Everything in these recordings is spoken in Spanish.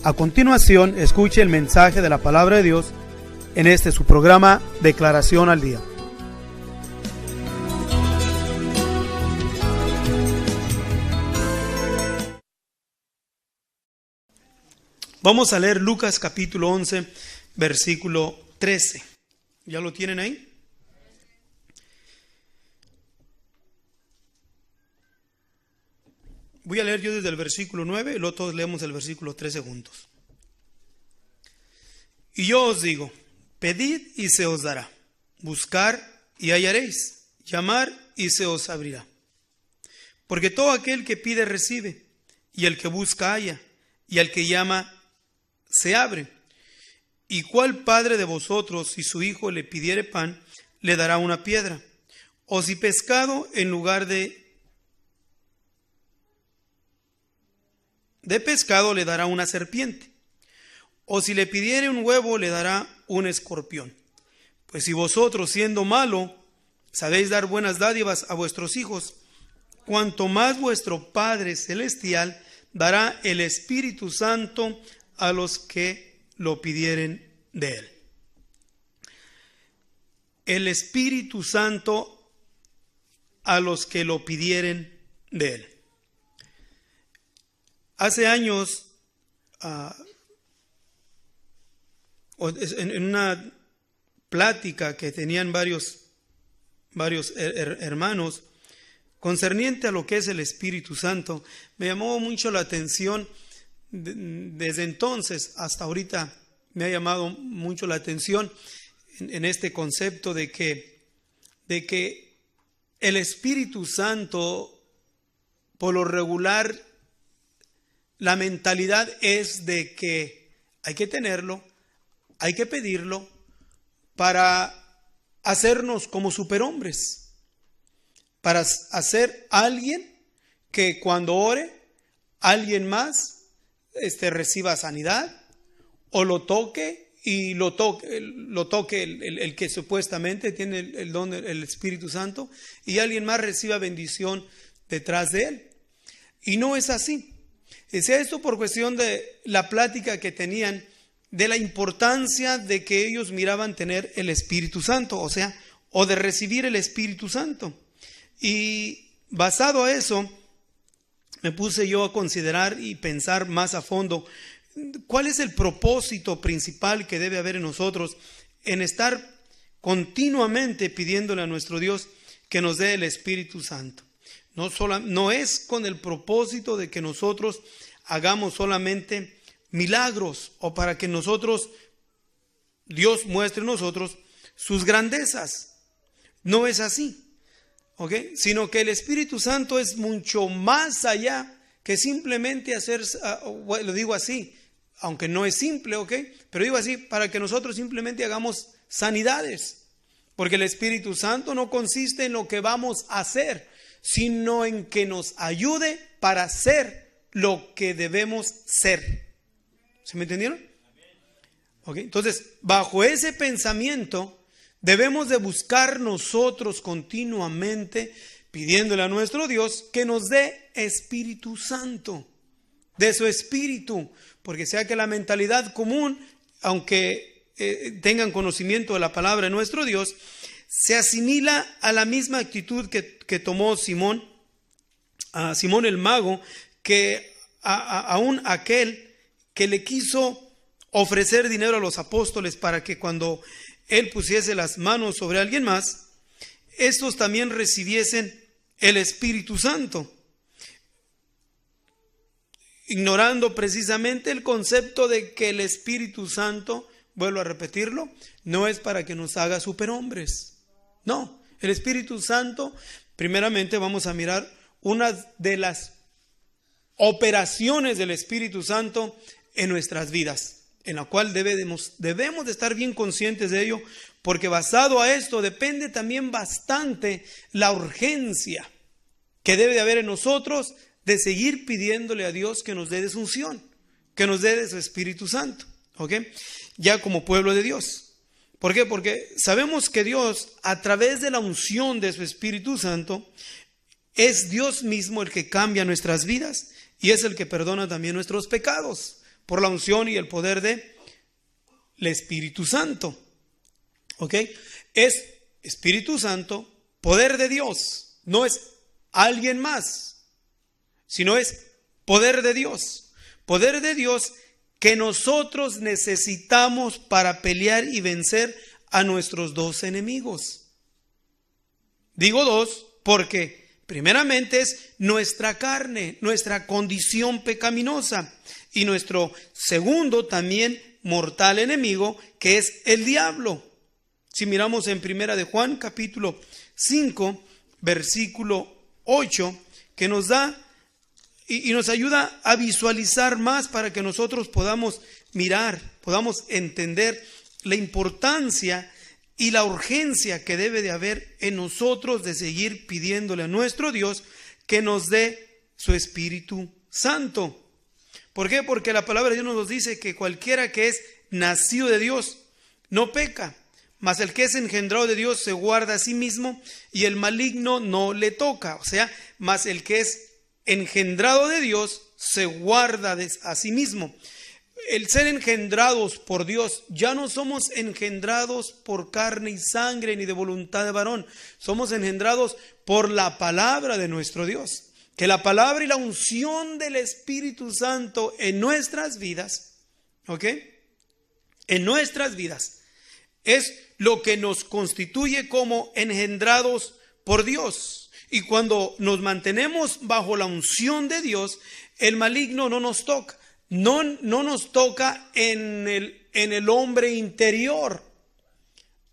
A continuación, escuche el mensaje de la palabra de Dios en este su programa Declaración al Día. Vamos a leer Lucas capítulo 11, versículo 13. ¿Ya lo tienen ahí? Voy a leer yo desde el versículo 9 y luego todos leemos el versículo 13 juntos. Y yo os digo, pedid y se os dará, buscar y hallaréis, llamar y se os abrirá. Porque todo aquel que pide recibe, y el que busca halla, y al que llama se abre. ¿Y cuál padre de vosotros, si su hijo le pidiere pan, le dará una piedra? O si pescado, en lugar de pescado le dará una serpiente? O si le pidiere un huevo, le dará un escorpión. Pues si vosotros, siendo malo, sabéis dar buenas dádivas a vuestros hijos, cuanto más vuestro Padre Celestial dará el Espíritu Santo a los que lo pidieren de Él. El Espíritu Santo a los que lo pidieren de Él. Hace años, en una plática que tenían varios hermanos concerniente a lo que es el Espíritu Santo, me llamó mucho la atención. Desde entonces hasta ahorita me ha llamado mucho la atención en este concepto de que el Espíritu Santo, por lo regular, la mentalidad es de que hay que tenerlo, hay que pedirlo para hacernos como superhombres, para hacer alguien que cuando ore, alguien más reciba sanidad, o lo toque y lo toque el que supuestamente tiene el don del Espíritu Santo, y alguien más reciba bendición detrás de él. Y no es así. Decía esto por cuestión de la plática que tenían de la importancia de que ellos miraban tener el Espíritu Santo, o de recibir el Espíritu Santo. Y basado a eso, me puse yo a considerar y pensar más a fondo cuál es el propósito principal que debe haber en nosotros en estar continuamente pidiéndole a nuestro Dios que nos dé el Espíritu Santo. No es con el propósito de que nosotros hagamos solamente milagros o para que Dios muestre en nosotros sus grandezas. No es así. Sino que el Espíritu Santo es mucho más allá que simplemente lo digo así, aunque no es simple, pero digo así, para que nosotros simplemente hagamos sanidades, porque el Espíritu Santo no consiste en lo que vamos a hacer, sino en que nos ayude para ser lo que debemos ser. ¿Se me entendieron? Entonces, bajo ese pensamiento, debemos de buscar nosotros continuamente, pidiéndole a nuestro Dios que nos dé Espíritu Santo, de su Espíritu, porque sea que la mentalidad común, aunque tengan conocimiento de la palabra de nuestro Dios, se asimila a la misma actitud que tomó Simón el mago, que aún aquel que le quiso ofrecer dinero a los apóstoles para que cuando él pusiese las manos sobre alguien más, estos también recibiesen el Espíritu Santo, ignorando precisamente el concepto de que el Espíritu Santo, vuelvo a repetirlo, no es para que nos haga superhombres. No, el Espíritu Santo, primeramente vamos a mirar una de las operaciones del Espíritu Santo en nuestras vidas, en la cual debemos de estar bien conscientes de ello, porque basado a esto depende también bastante la urgencia que debe de haber en nosotros de seguir pidiéndole a Dios que nos dé de su unción, que nos dé de su Espíritu Santo, ya como pueblo de Dios. ¿Por qué? Porque sabemos que Dios, a través de la unción de su Espíritu Santo, es Dios mismo el que cambia nuestras vidas y es el que perdona también nuestros pecados. por la unción y el poder del Espíritu Santo. ¿Ok? Es Espíritu Santo, poder de Dios, no es alguien más, sino es poder de Dios. Poder de Dios que nosotros necesitamos para pelear y vencer a nuestros dos enemigos. Digo dos porque primeramente es nuestra carne, nuestra condición pecaminosa, y nuestro segundo también mortal enemigo, que es el diablo. Si miramos en Primera de Juan, capítulo 5, versículo 8, que nos da y nos ayuda a visualizar más para que nosotros podamos mirar, podamos entender la importancia y la urgencia que debe de haber en nosotros de seguir pidiéndole a nuestro Dios que nos dé su Espíritu Santo. ¿Por qué? Porque la palabra de Dios nos dice que cualquiera que es nacido de Dios no peca, mas el que es engendrado de Dios se guarda a sí mismo y el maligno no le toca. O sea, mas el que es engendrado de Dios se guarda a sí mismo. El ser engendrados por Dios, ya no somos engendrados por carne y sangre ni de voluntad de varón, somos engendrados por la palabra de nuestro Dios. Que la palabra y la unción del Espíritu Santo en nuestras vidas, ¿ok? En nuestras vidas es lo que nos constituye como engendrados por Dios. Y cuando nos mantenemos bajo la unción de Dios, el maligno no nos toca. No nos toca en el hombre interior.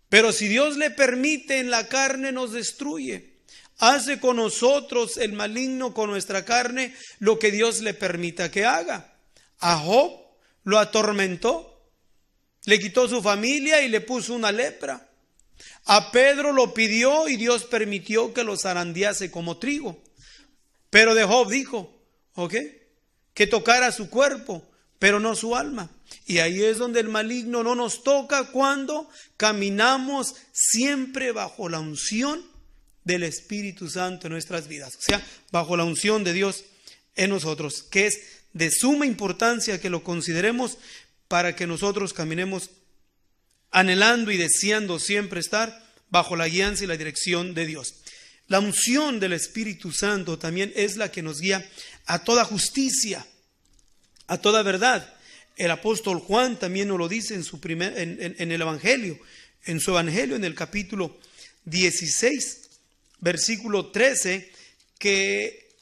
Pero si Dios le permite, en la carne nos destruye. Hace con nosotros el maligno, con nuestra carne, lo que Dios le permita que haga. A Job lo atormentó, le quitó su familia y le puso una lepra. A Pedro lo pidió y Dios permitió que lo zarandease como trigo. Pero de Job dijo, ¿ok?, que tocara su cuerpo, pero no su alma. Y ahí es donde el maligno no nos toca, cuando caminamos siempre bajo la unción del Espíritu Santo en nuestras vidas. O sea, bajo la unción de Dios en nosotros, que es de suma importancia que lo consideremos para que nosotros caminemos anhelando y deseando siempre estar bajo la guianza y la dirección de Dios. La unción del Espíritu Santo también es la que nos guía a toda justicia, a toda verdad. El apóstol Juan también nos lo dice en el Evangelio, en su Evangelio, en el capítulo 16, versículo 13, que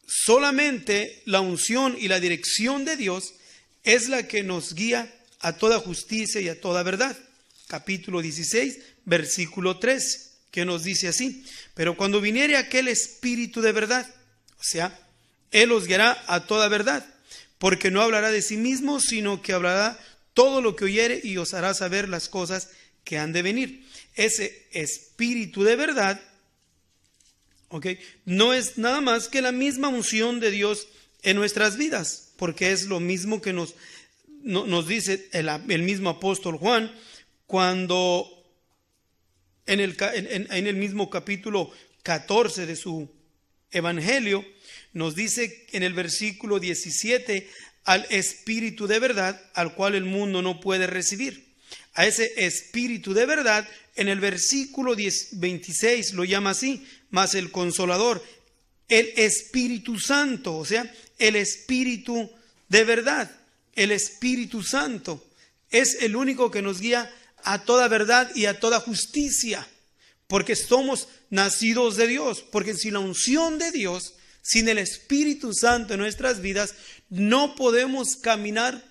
solamente la unción y la dirección de Dios es la que nos guía a toda justicia y a toda verdad. Capítulo 16, versículo 13, que nos dice así: pero cuando viniere aquel Espíritu de verdad, o sea, Él os guiará a toda verdad, porque no hablará de sí mismo, sino que hablará todo lo que oyere y os hará saber las cosas que han de venir. Ese Espíritu de verdad, ¿ok?, no es nada más que la misma unción de Dios en nuestras vidas, porque es lo mismo que nos dice el mismo apóstol Juan, cuando en el mismo capítulo 14 de su Evangelio, nos dice en el versículo 17, al Espíritu de verdad, al cual el mundo no puede recibir. A ese Espíritu de verdad, en el versículo 26 lo llama así: mas el Consolador, el Espíritu Santo, o sea, el Espíritu de verdad, el Espíritu Santo, es el único que nos guía a toda verdad y a toda justicia, porque somos nacidos de Dios. Porque sin la unción de Dios, sin el Espíritu Santo en nuestras vidas, no podemos caminar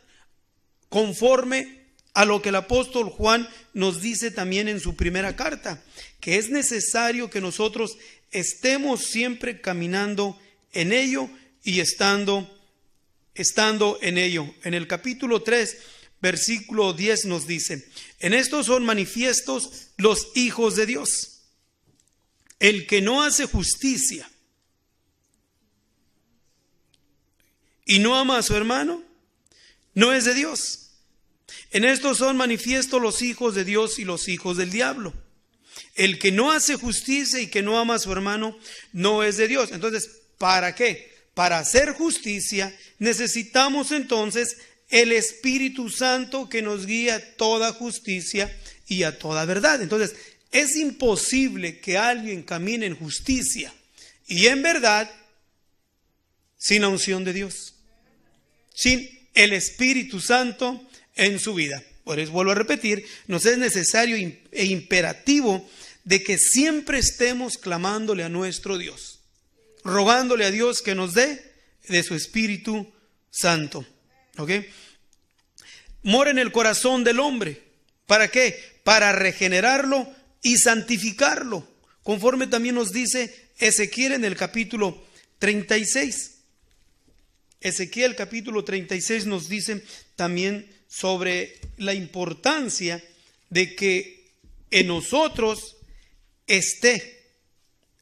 conforme a lo que el apóstol Juan nos dice también en su primera carta, que es necesario que nosotros estemos siempre caminando en ello y estando en ello. En el capítulo 3, versículo 10 nos dice: en esto son manifiestos los hijos de Dios. El que no hace justicia y no ama a su hermano, no es de Dios. En esto son manifiestos los hijos de Dios y los hijos del diablo. El que no hace justicia y que no ama a su hermano, no es de Dios. Entonces, ¿para qué? Para hacer justicia necesitamos entonces el Espíritu Santo que nos guía a toda justicia y a toda verdad. Entonces, es imposible que alguien camine en justicia y en verdad sin la unción de Dios, sin el Espíritu Santo en su vida. Por eso vuelvo a repetir, nos es necesario e imperativo de que siempre estemos clamándole a nuestro Dios, rogándole a Dios que nos dé de su Espíritu Santo. ¿Ok? Mora en el corazón del hombre. ¿Para qué? Para regenerarlo y santificarlo, conforme también nos dice Ezequiel en el capítulo 36. Ezequiel capítulo 36 nos dice también sobre la importancia de que en nosotros esté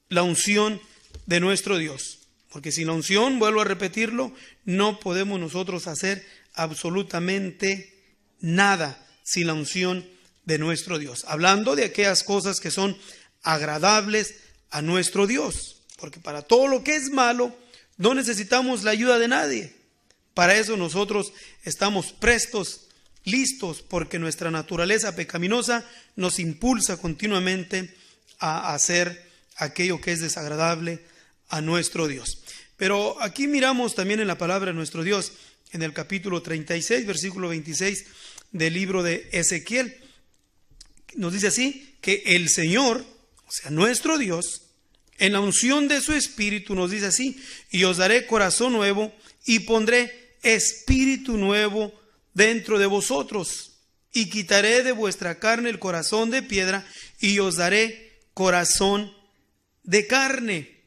la unción de nuestro Dios. Porque sin la unción, vuelvo a repetirlo, no podemos nosotros hacer absolutamente nada sin la unción de nuestro Dios. Hablando de aquellas cosas que son agradables a nuestro Dios. Porque para todo lo que es malo, no necesitamos la ayuda de nadie. Para eso nosotros estamos prestos, listos, porque nuestra naturaleza pecaminosa nos impulsa continuamente a hacer aquello que es desagradable a nuestro Dios. Pero aquí miramos también en la palabra de nuestro Dios, en el capítulo 36, versículo 26 del libro de Ezequiel. Nos dice así, que el Señor, o sea, nuestro Dios, en la unción de su Espíritu nos dice así: y os daré corazón nuevo y pondré espíritu nuevo dentro de vosotros, y quitaré de vuestra carne el corazón de piedra y os daré corazón de carne,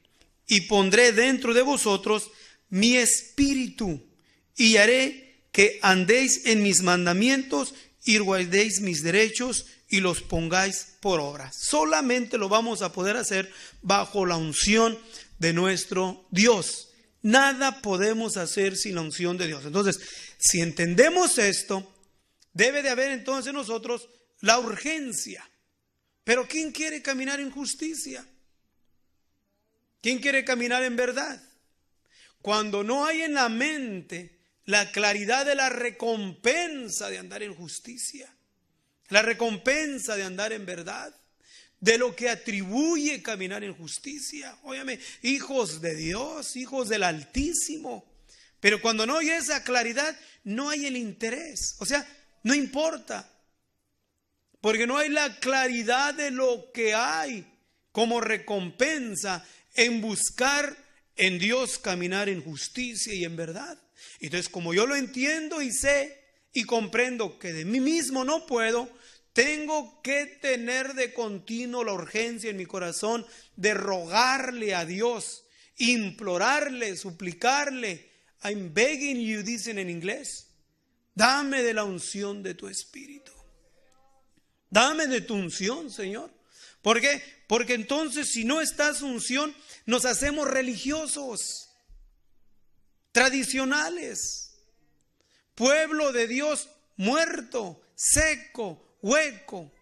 y pondré dentro de vosotros mi espíritu, y haré que andéis en mis mandamientos y guardéis mis derechos y los pongáis por obra. Solamente lo vamos a poder hacer bajo la unción de nuestro Dios. Nada podemos hacer sin la unción de Dios. Entonces, si entendemos esto, debe de haber entonces en nosotros la urgencia. Pero ¿quién quiere caminar en justicia? ¿Quién quiere caminar en verdad? Cuando no hay en la mente la claridad de la recompensa de andar en justicia, la recompensa de andar en verdad, de lo que atribuye caminar en justicia. Óyame, hijos de Dios, hijos del Altísimo. Pero cuando no hay esa claridad, no hay el interés. O sea, no importa. Porque no hay la claridad de lo que hay como recompensa en buscar en Dios caminar en justicia y en verdad. Entonces, como yo lo entiendo y sé y comprendo que de mí mismo no puedo, tengo que tener de continuo la urgencia en mi corazón de rogarle a Dios, implorarle, suplicarle. I'm begging you, dicen en inglés. Dame de la unción de tu Espíritu. Dame de tu unción, Señor. ¿Por qué? Porque entonces si no está su unción, nos hacemos religiosos, tradicionales, pueblo de Dios muerto, seco, hueco.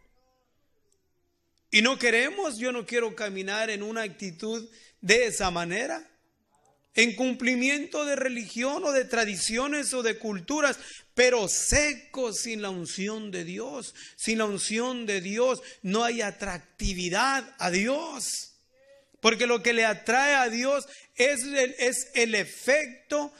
Y no queremos, yo no quiero caminar en una actitud de esa manera, en cumplimiento de religión o de tradiciones o de culturas, pero seco sin la unción de Dios. Sin la unción de Dios no hay atractividad a Dios. Porque lo que le atrae a Dios es el efecto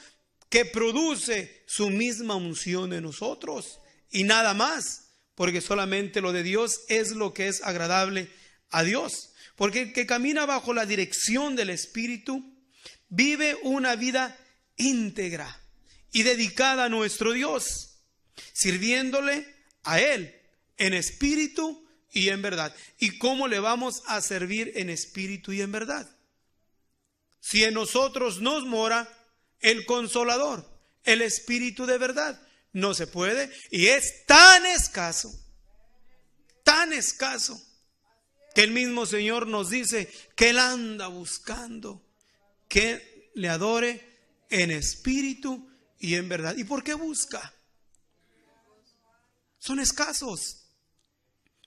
que produce su misma unción en nosotros. Y nada más. Porque solamente lo de Dios es lo que es agradable a Dios. Porque el que camina bajo la dirección del Espíritu vive una vida íntegra y dedicada a nuestro Dios, sirviéndole a Él en espíritu y en verdad. ¿Y cómo le vamos a servir en espíritu y en verdad? Si en nosotros nos mora el Consolador, el Espíritu de verdad. No se puede, y es tan escaso, que el mismo Señor nos dice que Él anda buscando que le adore en espíritu y en verdad. ¿Y por qué busca? Son escasos.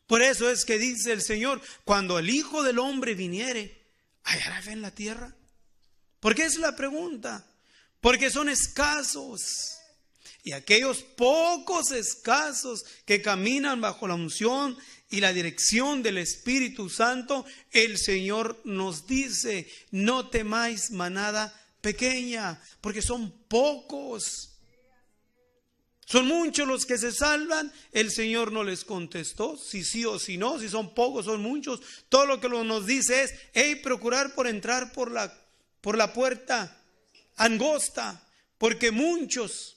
Por eso es que dice el Señor, cuando el Hijo del Hombre viniere, ¿hallará fe en la tierra? ¿Por qué es la pregunta? Porque son escasos. Y aquellos pocos escasos que caminan bajo la unción y la dirección del Espíritu Santo, el Señor nos dice: no temáis, manada pequeña, porque son pocos. Son muchos los que se salvan. El Señor no les contestó si sí o si no, si son pocos, son muchos. Todo lo que nos dice es: hey, procurar por entrar por la puerta angosta, porque muchos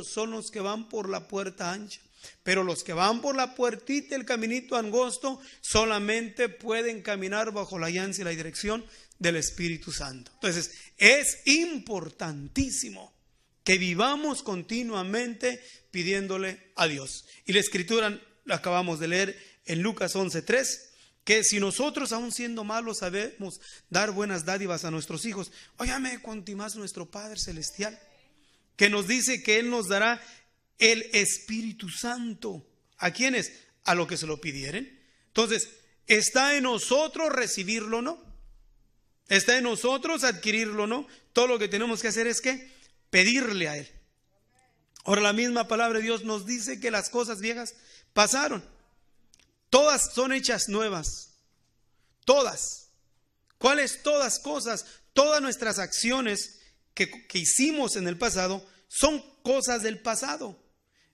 son los que van por la puerta ancha. Pero los que van por la puertita, el caminito angosto, solamente pueden caminar bajo la guianza y la dirección del Espíritu Santo. Entonces, es importantísimo que vivamos continuamente pidiéndole a Dios. Y la Escritura la acabamos de leer en Lucas 11:3, que si nosotros, aun siendo malos, sabemos dar buenas dádivas a nuestros hijos, óyame, cuanto más nuestro Padre Celestial, que nos dice que Él nos dará el Espíritu Santo. ¿A quiénes? A los que se lo pidieren. Entonces, ¿está en nosotros recibirlo o no? ¿Está en nosotros adquirirlo o no? Todo lo que tenemos que hacer es que pedirle a Él. Ahora, la misma palabra de Dios nos dice que las cosas viejas pasaron. Todas son hechas nuevas. Todas. ¿Cuáles todas cosas? Todas nuestras acciones que hicimos en el pasado son cosas del pasado.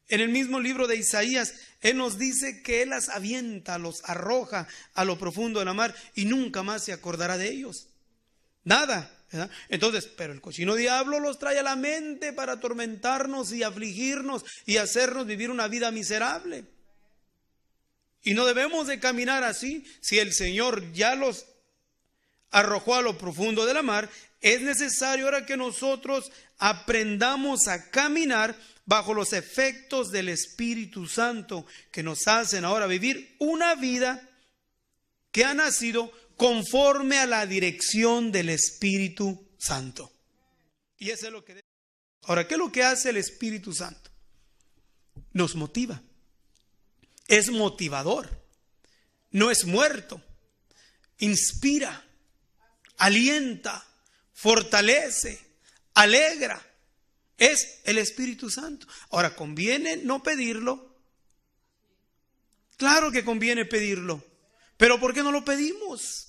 En el mismo libro de Isaías, Él nos dice que Él las avienta, los arroja a lo profundo de la mar y nunca más se acordará de ellos. Nada. ¿Verdad? Entonces, pero el cochino diablo los trae a la mente para atormentarnos y afligirnos y hacernos vivir una vida miserable. Y no debemos de caminar así. Si el Señor ya los arrojó a lo profundo de la mar, es necesario ahora que nosotros aprendamos a caminar bajo los efectos del Espíritu Santo, que nos hacen ahora vivir una vida que ha nacido conforme a la dirección del Espíritu Santo. Y eso es lo que... Ahora, ¿qué es lo que hace el Espíritu Santo? Nos motiva. Es motivador. No es muerto. Inspira, alienta, fortalece, alegra. Es el Espíritu Santo. Ahora, ¿conviene no pedirlo? Claro que conviene pedirlo. Pero ¿por qué no lo pedimos?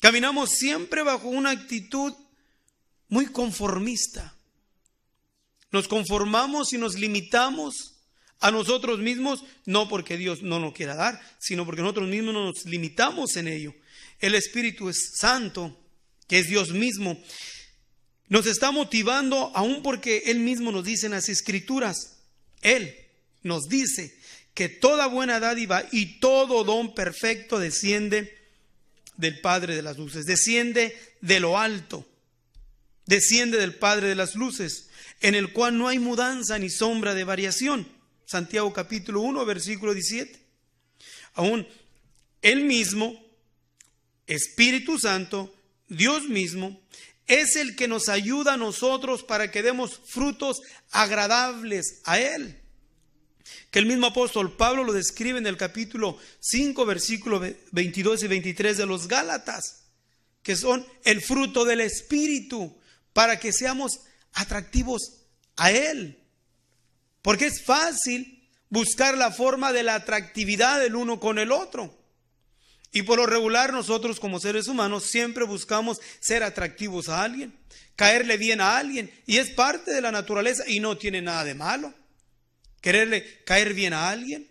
Caminamos siempre bajo una actitud muy conformista. Nos conformamos y nos limitamos a nosotros mismos, no porque Dios no nos quiera dar, sino porque nosotros mismos nos limitamos en ello. El Espíritu Santo, que es Dios mismo, nos está motivando aún porque Él mismo nos dice en las Escrituras. Él nos dice que toda buena dádiva y todo don perfecto desciende del Padre de las luces, desciende de lo alto, desciende del Padre de las luces, en el cual no hay mudanza ni sombra de variación. Santiago capítulo 1, versículo 17. Aún Él mismo, Espíritu Santo, Dios mismo, es el que nos ayuda a nosotros para que demos frutos agradables a Él. Que el mismo apóstol Pablo lo describe en el capítulo 5, versículos 22 y 23 de los Gálatas, que son el fruto del Espíritu, para que seamos atractivos a Él. Porque es fácil buscar la forma de la atractividad del uno con el otro. Y por lo regular nosotros como seres humanos siempre buscamos ser atractivos a alguien, caerle bien a alguien, y es parte de la naturaleza y no tiene nada de malo. Quererle caer bien a alguien,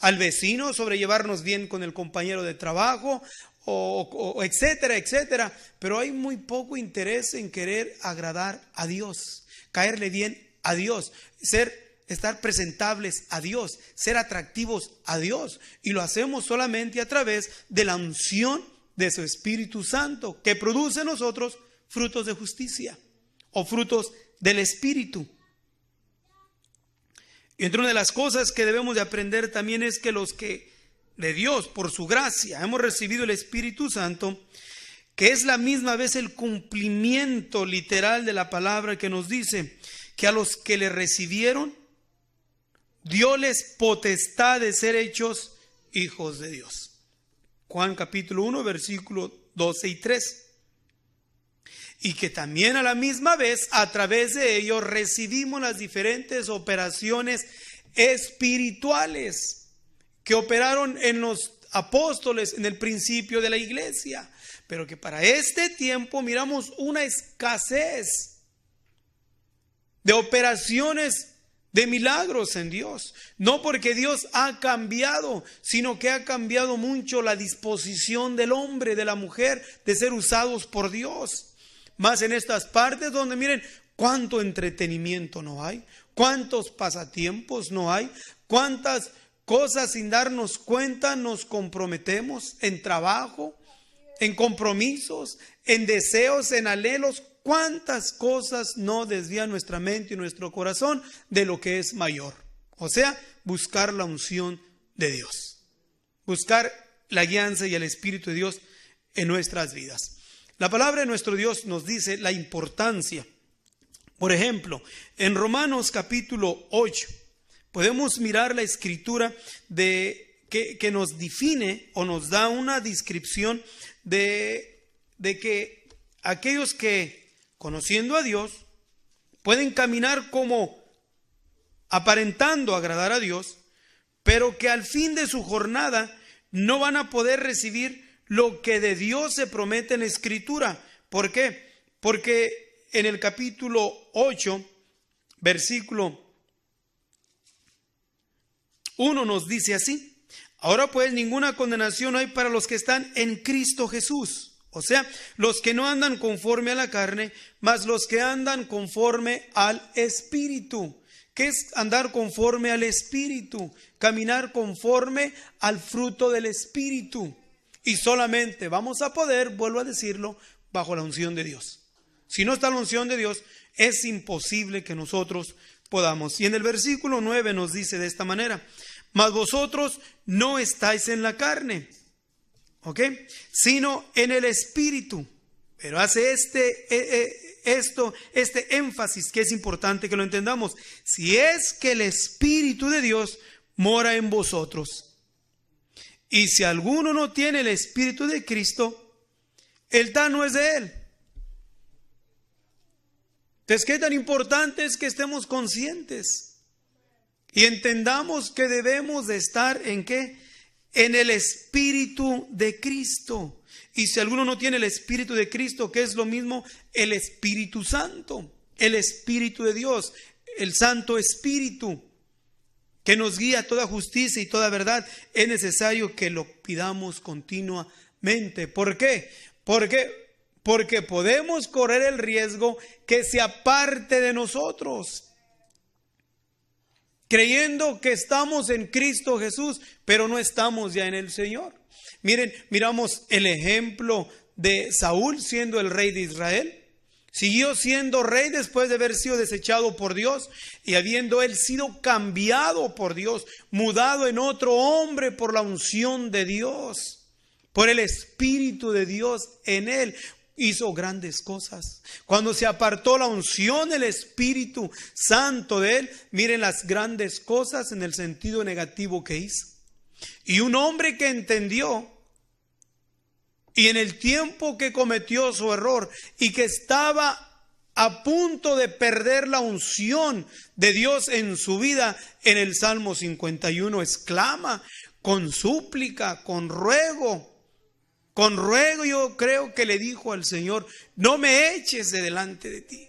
al vecino, sobrellevarnos bien con el compañero de trabajo, o etcétera, etcétera. Pero hay muy poco interés en querer agradar a Dios, caerle bien a Dios, estar presentables a Dios, ser atractivos a Dios. Y lo hacemos solamente a través de la unción de su Espíritu Santo, que produce en nosotros frutos de justicia o frutos del Espíritu. Y entre una de las cosas que debemos de aprender también es que los que de Dios, por su gracia, hemos recibido el Espíritu Santo, que es la misma vez el cumplimiento literal de la palabra que nos dice que a los que le recibieron, dióles potestad de ser hechos hijos de Dios. Juan capítulo 1, versículos 12 y 3. y que también a la misma vez a través de ellos recibimos las diferentes operaciones espirituales que operaron en los apóstoles en el principio de la iglesia, pero que para este tiempo miramos una escasez de operaciones de milagros en Dios. No porque Dios ha cambiado, sino que ha cambiado mucho la disposición del hombre, de la mujer, de ser usados por Dios. Más en estas partes donde miren cuánto entretenimiento no hay, cuántos pasatiempos no hay, cuántas cosas sin darnos cuenta nos comprometemos en trabajo, en compromisos, en deseos, en anhelos. ¿Cuántas cosas no desvían nuestra mente y nuestro corazón de lo que es mayor? O sea, buscar la unción de Dios. Buscar la guianza y el Espíritu de Dios en nuestras vidas. La palabra de nuestro Dios nos dice la importancia. Por ejemplo, en Romanos capítulo 8, podemos mirar la escritura que nos define o nos da una descripción de que aquellos que conociendo a Dios, pueden caminar como aparentando agradar a Dios, pero que al fin de su jornada no van a poder recibir lo que de Dios se promete en la Escritura. ¿Por qué? Porque en el capítulo 8, versículo 1 nos dice así: ahora pues ninguna condenación hay para los que están en Cristo Jesús. O sea, los que no andan conforme a la carne, mas los que andan conforme al Espíritu. ¿Qué es andar conforme al Espíritu? Caminar conforme al fruto del Espíritu. Y solamente vamos a poder, vuelvo a decirlo, bajo la unción de Dios. Si no está la unción de Dios, es imposible que nosotros podamos. Y en el versículo 9 nos dice de esta manera: mas vosotros no estáis en la carne, ¿ok? Sino en el Espíritu. Pero hace este énfasis que es importante que lo entendamos. Si es que el Espíritu de Dios mora en vosotros. Y si alguno no tiene el Espíritu de Cristo, el tal no es de él. Entonces, ¿qué tan importante es que estemos conscientes y entendamos que debemos de estar en qué? En el Espíritu de Cristo. Y si alguno no tiene el Espíritu de Cristo, ¿qué es lo mismo? El Espíritu Santo, el Espíritu de Dios, el Santo Espíritu, que nos guía a toda justicia y toda verdad. Es necesario que lo pidamos continuamente. ¿Por qué? Porque podemos correr el riesgo que se aparte de nosotros, creyendo que estamos en Cristo Jesús, pero no estamos ya en el Señor. Miren, miramos el ejemplo de Saúl siendo el rey de Israel. Siguió siendo rey después de haber sido desechado por Dios y habiendo él sido cambiado por Dios, mudado en otro hombre por la unción de Dios, por el Espíritu de Dios en él. Hizo grandes cosas. Cuando se apartó la unción del Espíritu Santo de él, miren las grandes cosas en el sentido negativo que hizo. Y un hombre que entendió, y en el tiempo que cometió su error y que estaba a punto de perder la unción de Dios en su vida, en el Salmo 51 exclama con súplica, con ruego, yo creo que le dijo al Señor: no me eches de delante de ti.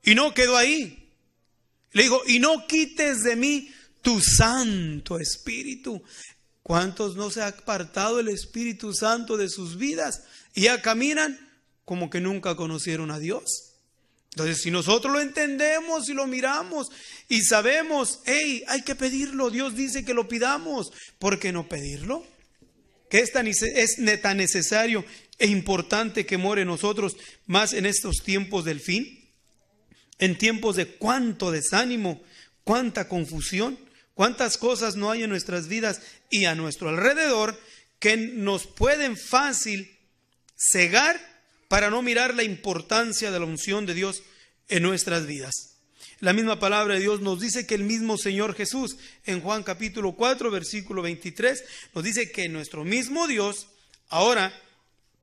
Y no quedó ahí. Le dijo: y no quites de mí tu Santo Espíritu. ¿Cuántos no se ha apartado el Espíritu Santo de sus vidas y ya caminan como que nunca conocieron a Dios? Entonces, si nosotros lo entendemos y lo miramos y sabemos, hey, hay que pedirlo, Dios dice que lo pidamos, ¿por qué no pedirlo? Que es tan necesario e importante que more en nosotros, más en estos tiempos del fin, en tiempos de cuánto desánimo, cuánta confusión, cuántas cosas no hay en nuestras vidas y a nuestro alrededor que nos pueden fácil cegar para no mirar la importancia de la unción de Dios en nuestras vidas. La misma palabra de Dios nos dice que el mismo Señor Jesús en Juan capítulo 4 versículo 23 nos dice que nuestro mismo Dios ahora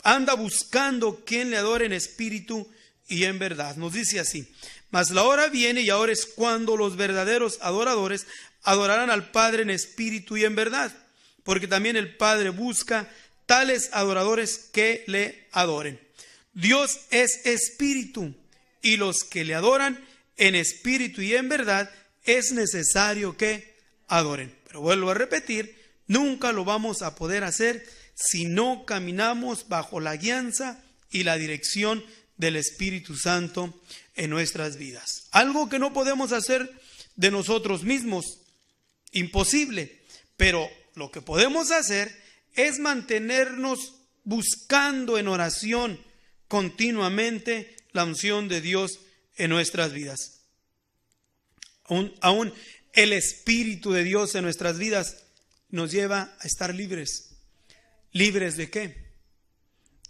anda buscando quien le adore en espíritu y en verdad. Nos dice así: mas la hora viene y ahora es cuando los verdaderos adoradores adorarán al Padre en espíritu y en verdad, porque también el Padre busca tales adoradores que le adoren. Dios es espíritu, y los que le adoran en espíritu y en verdad es necesario que adoren. Pero vuelvo a repetir, nunca lo vamos a poder hacer si no caminamos bajo la guianza y la dirección del Espíritu Santo en nuestras vidas. Algo que no podemos hacer de nosotros mismos, imposible, pero lo que podemos hacer es mantenernos buscando en oración continuamente la unción de Dios en nuestras vidas. Aún el Espíritu de Dios en nuestras vidas nos lleva a estar libres. ¿Libres de qué?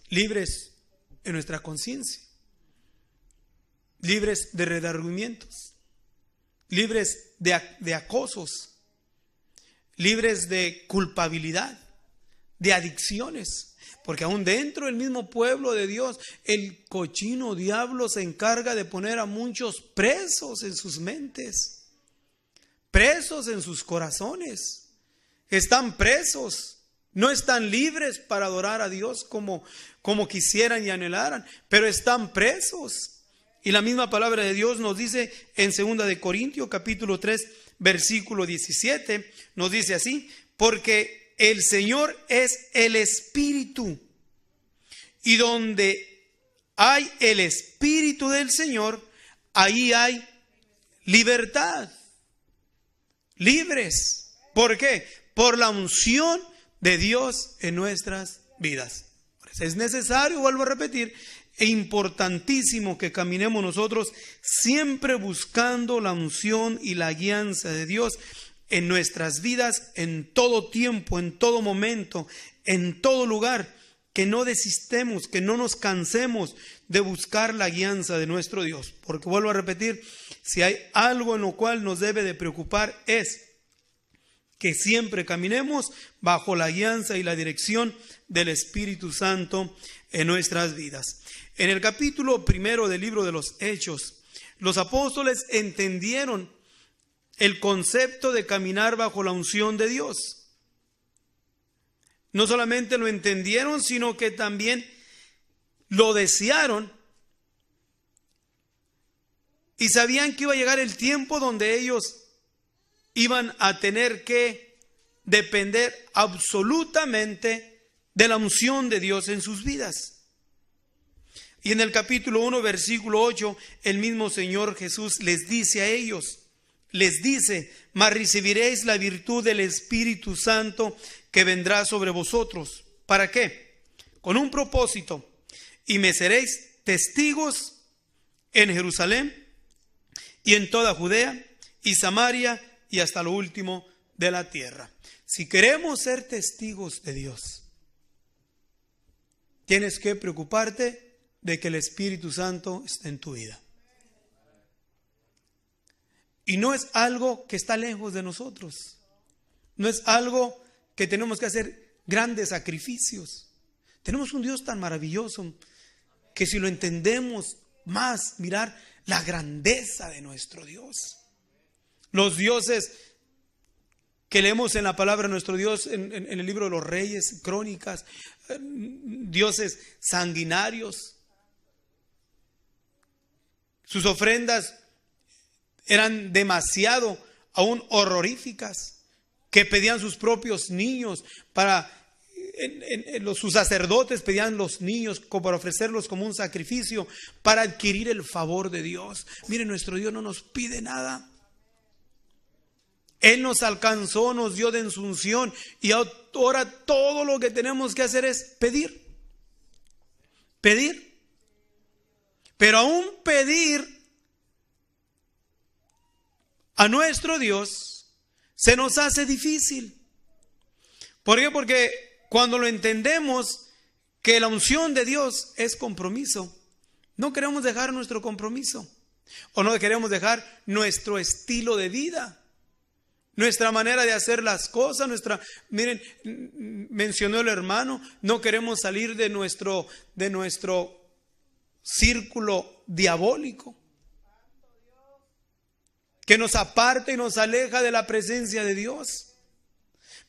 Libres en nuestra conciencia, libres de redargüimientos, libres de acosos, libres de culpabilidad, de adicciones, porque aún dentro del mismo pueblo de Dios, el cochino diablo se encarga de poner a muchos presos en sus mentes, presos en sus corazones, están presos. No están libres para adorar a Dios como quisieran y anhelaran, pero están presos. Y la misma palabra de Dios nos dice en 2 de Corintios capítulo 3 versículo 17, nos dice así: porque el Señor es el Espíritu, y donde hay el Espíritu del Señor, ahí hay libertad. Libres. ¿Por qué? Por la unción de Dios en nuestras vidas. Es necesario, vuelvo a repetir, e importantísimo que caminemos nosotros siempre buscando la unción y la guianza de Dios en nuestras vidas, en todo tiempo, en todo momento, en todo lugar. Que no desistemos, que no nos cansemos de buscar la guianza de nuestro Dios. Porque vuelvo a repetir, si hay algo en lo cual nos debe de preocupar es que siempre caminemos bajo la guianza y la dirección del Espíritu Santo en nuestras vidas. En el capítulo 1 del libro de los Hechos, los apóstoles entendieron el concepto de caminar bajo la unción de Dios. No solamente lo entendieron, sino que también lo desearon y sabían que iba a llegar el tiempo donde ellos iban a tener que depender absolutamente de la unción de Dios en sus vidas. Y en el capítulo 1, versículo 8, el mismo Señor Jesús les dice a ellos, les dice: mas recibiréis la virtud del Espíritu Santo que vendrá sobre vosotros. ¿Para qué? Con un propósito: y me seréis testigos en Jerusalén y en toda Judea y Samaria y hasta lo último de la tierra. Si queremos ser testigos de Dios, tienes que preocuparte de que el Espíritu Santo esté en tu vida. Y no es algo que está lejos de nosotros. No es algo que tenemos que hacer grandes sacrificios. Tenemos un Dios tan maravilloso que si lo entendemos más, mirar la grandeza de nuestro Dios. Los dioses que leemos en la palabra de nuestro Dios, en el libro de los Reyes, Crónicas, dioses sanguinarios. Sus ofrendas eran demasiado aún horroríficas, que pedían sus propios niños sus sacerdotes pedían los niños para ofrecerlos como un sacrificio para adquirir el favor de Dios. Miren, nuestro Dios no nos pide nada. Él nos alcanzó, nos dio de su unción y ahora todo lo que tenemos que hacer es pedir. Pedir. Pero aún pedir a nuestro Dios se nos hace difícil. ¿Por qué? Porque cuando lo entendemos que la unción de Dios es compromiso, no queremos dejar nuestro compromiso o no queremos dejar nuestro estilo de vida, nuestra manera de hacer las cosas, miren, mencionó el hermano, no queremos salir de nuestro círculo diabólico que nos aparta y nos aleja de la presencia de Dios.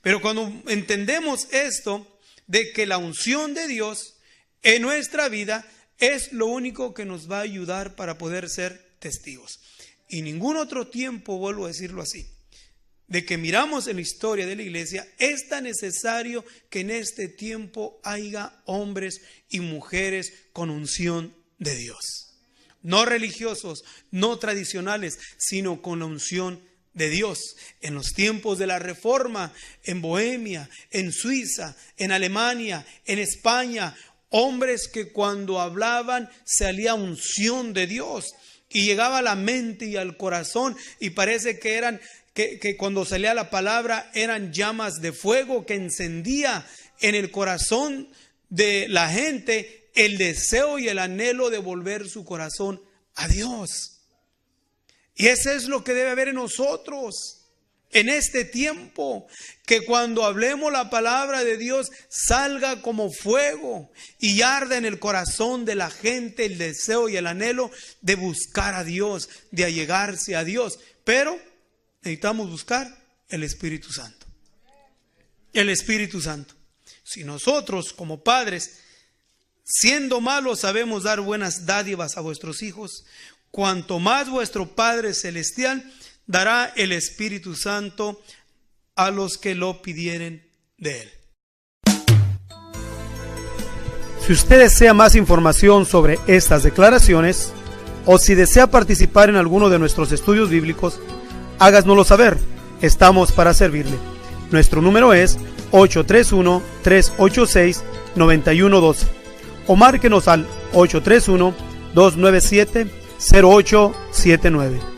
Pero cuando entendemos esto, de que la unción de Dios en nuestra vida es lo único que nos va a ayudar para poder ser testigos. Y ningún otro tiempo, vuelvo a decirlo así, de que miramos en la historia de la iglesia, es tan necesario que en este tiempo haya hombres y mujeres con unción de Dios. No religiosos, no tradicionales, sino con la unción de Dios. En los tiempos de la Reforma, en Bohemia, en Suiza, en Alemania, en España, hombres que cuando hablaban salía unción de Dios y llegaba a la mente y al corazón, y parece que eran que cuando salía la palabra eran llamas de fuego que encendía en el corazón de la gente el deseo y el anhelo de volver su corazón a Dios. Y eso es lo que debe haber en nosotros en este tiempo, que cuando hablemos la palabra de Dios salga como fuego y arda en el corazón de la gente el deseo y el anhelo de buscar a Dios, de allegarse a Dios. Pero necesitamos buscar el Espíritu Santo. El Espíritu Santo. Si nosotros como padres, siendo malos, sabemos dar buenas dádivas a vuestros hijos, cuanto más vuestro Padre Celestial dará el Espíritu Santo a los que lo pidieren de Él. Si usted desea más información sobre estas declaraciones, o si desea participar en alguno de nuestros estudios bíblicos, háganoslo saber. Estamos para servirle. Nuestro número es 831-386-9112 o márquenos al 831-297-0879.